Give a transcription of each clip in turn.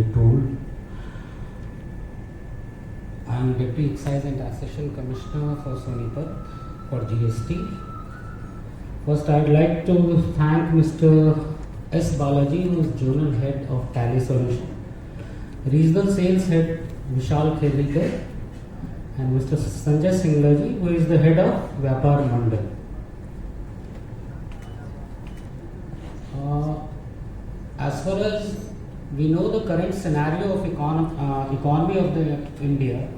already told. I am Deputy Excise and Taxation Commissioner for Sonipat for GST. First, I would like to thank Mr. S. Balaji, who is Zonal Head of Tally Solution, Regional Sales Head Vishal Khedikar, and Mr. Sanjay Singhlaji, who is the Head of Vyapar Mandal. As far as we know, the current scenario of economy of India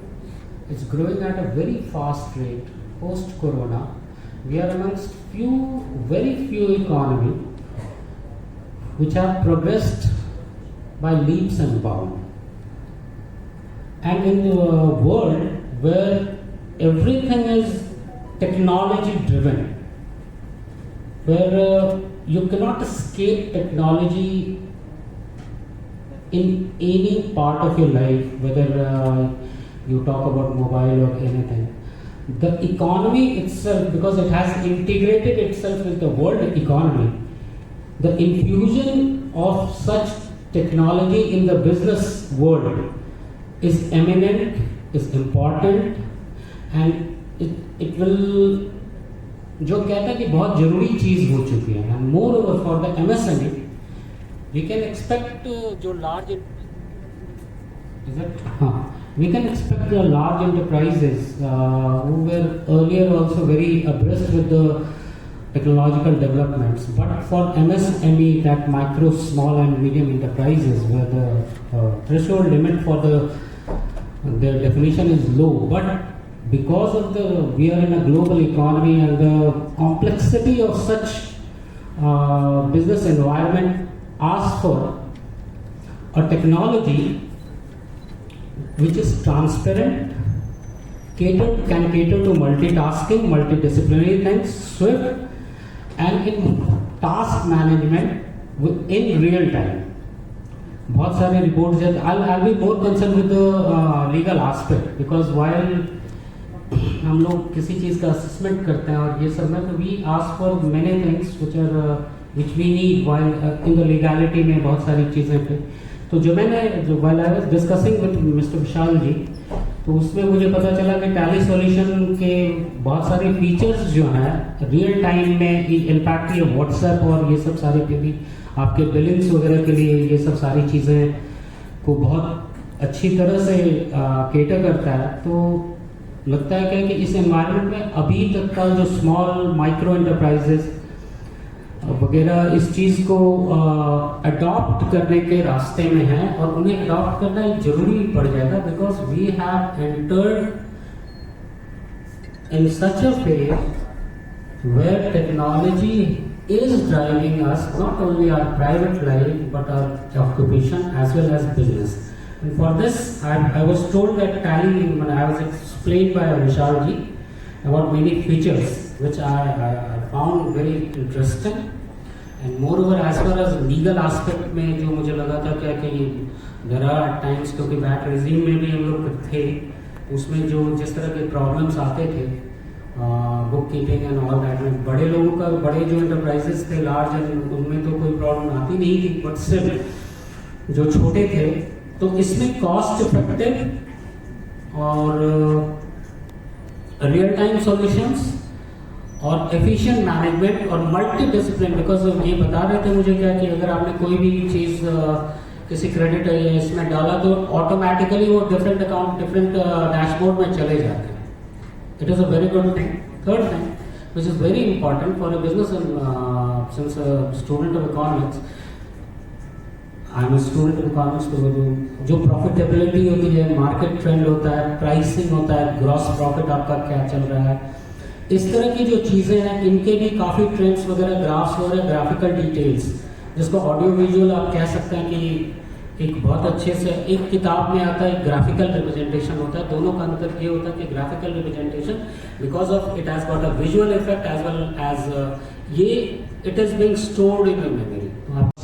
is growing at a very fast rate post-corona. We are amongst very few economies which have progressed by leaps and bounds. And in the world where everything is technology driven, where you cannot escape technology in any part of your life, whether you talk about mobile or anything. The economy itself, because it has integrated itself with the world economy, the infusion of such technology in the business world is eminent, is important, and it will, जो कहता है कि बहुत जरूरी चीज हो चुकी है. And moreover, for the MSME, we can expect we can expect the large enterprises who were earlier also very abreast with the technological developments. But for MSME, that micro, small and medium enterprises, where the threshold limit for their definition is low, but because of we are in a global economy and the complexity of such business environment asks for a technology which is transparent, can cater to multitasking, multidisciplinary things, swift, and in task management in real time. बहुत सारे reports that I'll be more concerned with the legal aspect, because while हम लोग किसी चीज़ का assessment करते हैं और ये सब में, तो we ask for many things which we need while in the legality में बहुत सारी चीज़ें थी. तो while I was discussing with Mr. Vishal जी, तो उसमें मुझे पता चला कि टैली सॉल्यूशन के बहुत सारे फीचर्स जो हैं रियल टाइम में, इनफैक्ट ये व्हाट्सएप और ये सब सारे पे भी आपके बिलिंग्स वगैरह के लिए ये सब सारी चीज़ें को बहुत अच्छी तरह से केटर करता है. तो लगता है क्या कि इस एनवायरनमेंट में अभी तक का जो स्मॉल माइक्रो एंटरप्राइजेस वगैरह इस चीज़ को अडॉप्ट करने के रास्ते में हैं, और उन्हें अडॉप्ट करना जरूरी पड़ जाएगा, because we have entered in such a phase where technology is driving us, not only our private life but our occupation as well as business. And for this, I was told that Tally, when I was explained by Vishal ji about many features which I found very interesting. And moreover, as far as legal aspect में जो मुझे लगा था क्या कि there are at times, क्योंकि VAT regime में भी हम लोग थे, उसमें जो जिस तरह के प्रॉब्लम्स आते थे book keeping and all that में, बड़े लोगों का, बड़े जो एंटरप्राइजेस थे लार्ज, उनमें तो कोई प्रॉब्लम आती नहीं थी, बट सिर्फ जो छोटे थे, तो इसमें कॉस्ट इफेक्टिव और रियल टाइम सॉल्यूशंस और एफिशिएंट मैनेजमेंट और मल्टी डिसिप्लिन, बिकॉज ये बता रहे थे मुझे क्या कि अगर आपने कोई भी चीज़ किसी क्रेडिट या इसमें डाला तो ऑटोमेटिकली वो डिफरेंट अकाउंट, डिफरेंट डैशबोर्ड में चले जाते हैं. It is a very good thing. Third thing which is very important for a business, since student of economics, I am student of economics, तो जो प्रॉफिटेबिलिटी होती है, मार्केट ट्रेंड होता है, प्राइसिंग होता है, ग्रॉस प्रॉफिट आपका क्या चल रहा है, इस तरह की जो चीज़ें हैं, इनके भी काफ़ी ट्रेंड्स वगैरह, ग्राफ्स वगैरह, ग्राफिकल डिटेल्स, जिसको ऑडियो विजुअल आप कह सकते हैं कि एक बहुत अच्छे से एक किताब में आता है, ग्राफिकल रिप्रेजेंटेशन होता है. दोनों का अंतर ये होता है कि graphical representation, because of it has got a visual effect as well as ये it is being stored in memory.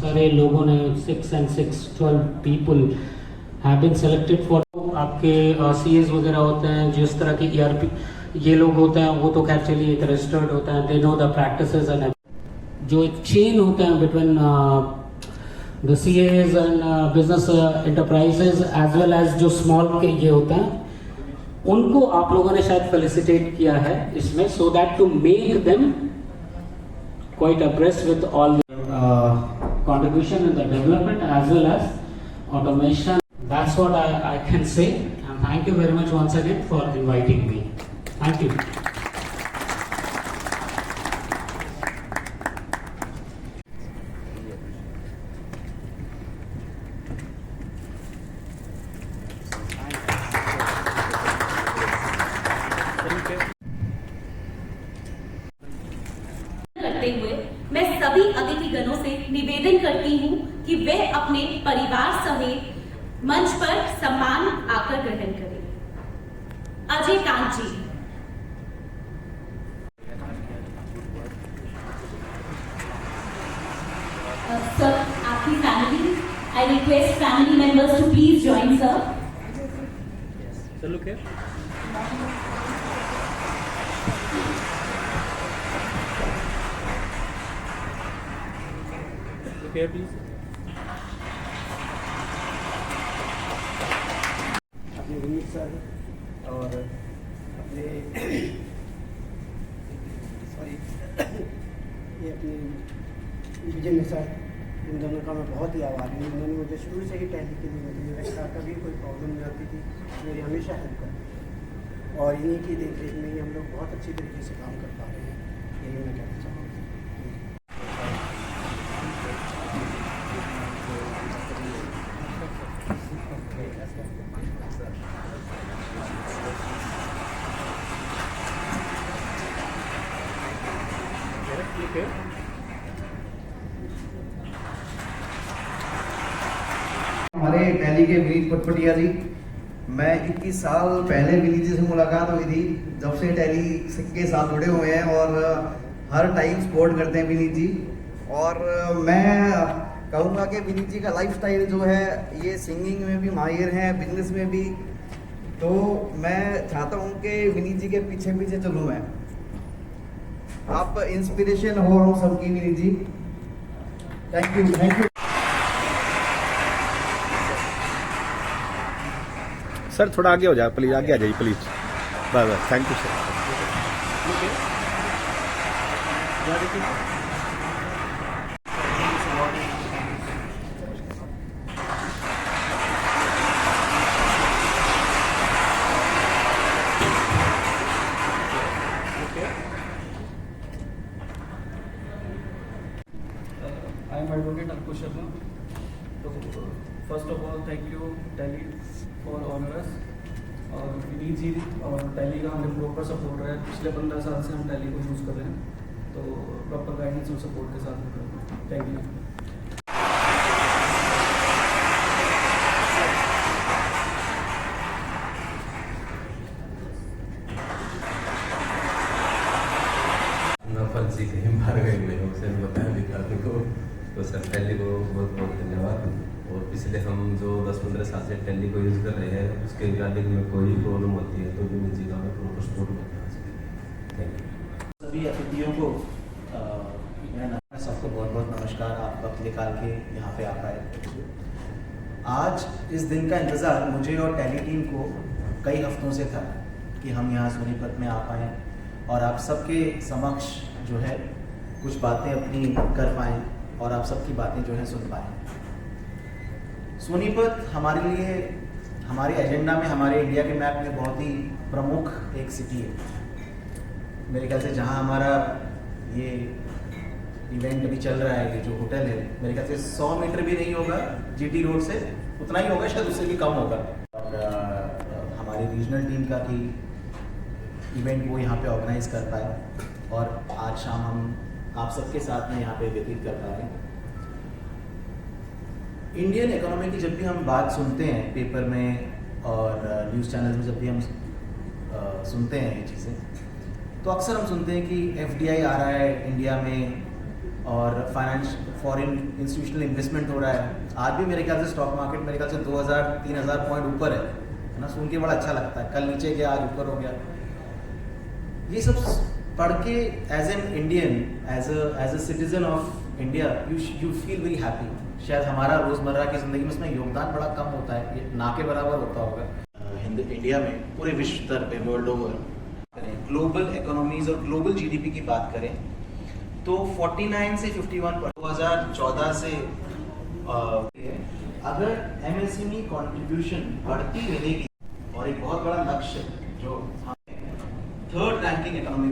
सारे लोगों ने 6 and 6 12 people have been selected for, आपके CAs वगैरह होते हैं, जिस तरह की ERP ये लोग होते हैं, वो तो खैर चलिए एक रजिस्टर्ड होता है, they know the practices, and जो एक चेन होता है between the CAs and business enterprises as well as जो स्मॉल के ये होते हैं, उनको आप लोगों ने शायद फेलिसिटेट किया है इसमें, so that to make them quite abreast with all contribution in the development as well as automation. That's what I can say, and thank you very much once again for inviting me. Thank you. करते हुए मैं सभी अतिथिगणों से निवेदन करती हूं कि वे अपने परिवार समेत मंच पर सम्मान आकर ग्रहण करें। अजय कांत जी। सर, आपकी family, I request family members to please join sir. Sir look here. Look here, please. अपने विनीत सर और अपने सॉरी ये अपने विजय सर, इन दोनों का मैं बहुत ही आभारी हूँ। इन्होंने मुझे शुरू से ही टैली के लिए मुझे लगता कभी कोई प्रॉब्लम नहीं आती थी, मेरी हमेशा हेल्प करती, और इन्हीं की देख रेख में ही हम लोग बहुत अच्छी तरीके से काम कर पा रहे हैं, यही मैं कहना चाहूँगा। Look here. हमारे टैली के विनीत पटपटिया जी, मैं 21 साल पहले विनीत जी से मुलाकात हुई थी, जब से टैली के साथ जुड़े हुए हैं और हर टाइम सपोर्ट करते हैं विनीत जी। और मैं कहूँगा कि विनीत जी का लाइफस्टाइल जो है ये सिंगिंग में भी माहिर हैं, बिजनेस में भी, तो मैं चाहता हूँ कि विनीत जी के पीछे पीछे चलूँ मैं। आप इंस्पिरेशन हो हम सबकी Vineet ji. Thank you, thank you sir. थोड़ा आगे हो जाए प्लीज, आगे आ जाइए प्लीज। बस बस, thank you sir. I am Advocate Ankush Sharma. So, first of all, thank you Tally for honor us. और विनीत जी और टैली का हमें प्रॉपर सपोर्ट है, पिछले 15 साल से हम टैली को यूज़ कर रहे हैं, तो प्रॉपर गाइडेंस और सपोर्ट के साथ में कर रहे हैं। Thank you. फंसी कहीं बाहर गए हुए हैं, उसे बताया दिखाने को, तो सर टैली को बहुत बहुत धन्यवाद। और पिछले हम जो 10-15 साल से टैली को यूज़ कर रहे हैं, उसके रिगार्डिंग में कोई प्रॉब्लम होती है तो भी मुझे का मैं प्रॉपर सपोर्ट करना चाहिए। थैंक यू सभी अतिथियों को मैं सबको बहुत बहुत नमस्कार। आप वक्त निकाल के यहाँ पे आ पाए। आज इस दिन का इंतज़ार मुझे और टैली टीम को कई हफ्तों से था कि हम यहाँ सोनीपत में आ पाएँ और आप सबके समक्ष जो है कुछ बातें अपनी कर पाएँ और आप सबकी बातें जो है सुन पाएँ। सोनीपत हमारे लिए, हमारे एजेंडा में, हमारे इंडिया के मैप में बहुत ही प्रमुख एक सिटी है। मेरे ख्याल से जहाँ हमारा ये इवेंट अभी चल रहा है, ये जो होटल है, मेरे ख्याल से 100 मीटर भी नहीं होगा जीटी रोड से, उतना ही होगा, शायद उससे भी कम होगा। और हमारी रीजनल टीम का कि इवेंट वो यहाँ पे ऑर्गेनाइज कर पाए और आज शाम हम आप सबके साथ में यहाँ पे व्यतीत कर पा रहे हैं। इंडियन इकोनॉमी की जब भी हम बात सुनते हैं पेपर में और न्यूज़ चैनल में, जब भी हम सुनते हैं ये चीज़ें, तो अक्सर हम सुनते हैं कि FDI आ रहा है इंडिया में और फॉरेन इंस्टीट्यूशनल इन्वेस्टमेंट हो रहा है। आज भी मेरे ख्याल से स्टॉक मार्केट मेरे ख्याल से 2000-3000 पॉइंट ऊपर है ना, सुन के बड़ा अच्छा लगता है। कल नीचे गया, आज ऊपर हो गया। ये सब पढ़ के as an Indian, as a citizen of India, you feel very happy. शायद हमारा रोज़मर्रा की ज़िंदगी में इसमें योगदान बड़ा कम होता है, ये ना के बराबर होता होगा। इंडिया में पूरे विश्व स्तर पे वर्ल्ड ओवर करें, ग्लोबल इकोनॉमीज और ग्लोबल जीडीपी की बात करें तो 49 से 51 पर 2014 से अगर एमएसएमई कंट्रीब्यूशन बढ़ती रहेगी और एक बहुत बड़ा लक्ष्य जो हमें 3rd रैंकिंग इकोनॉमी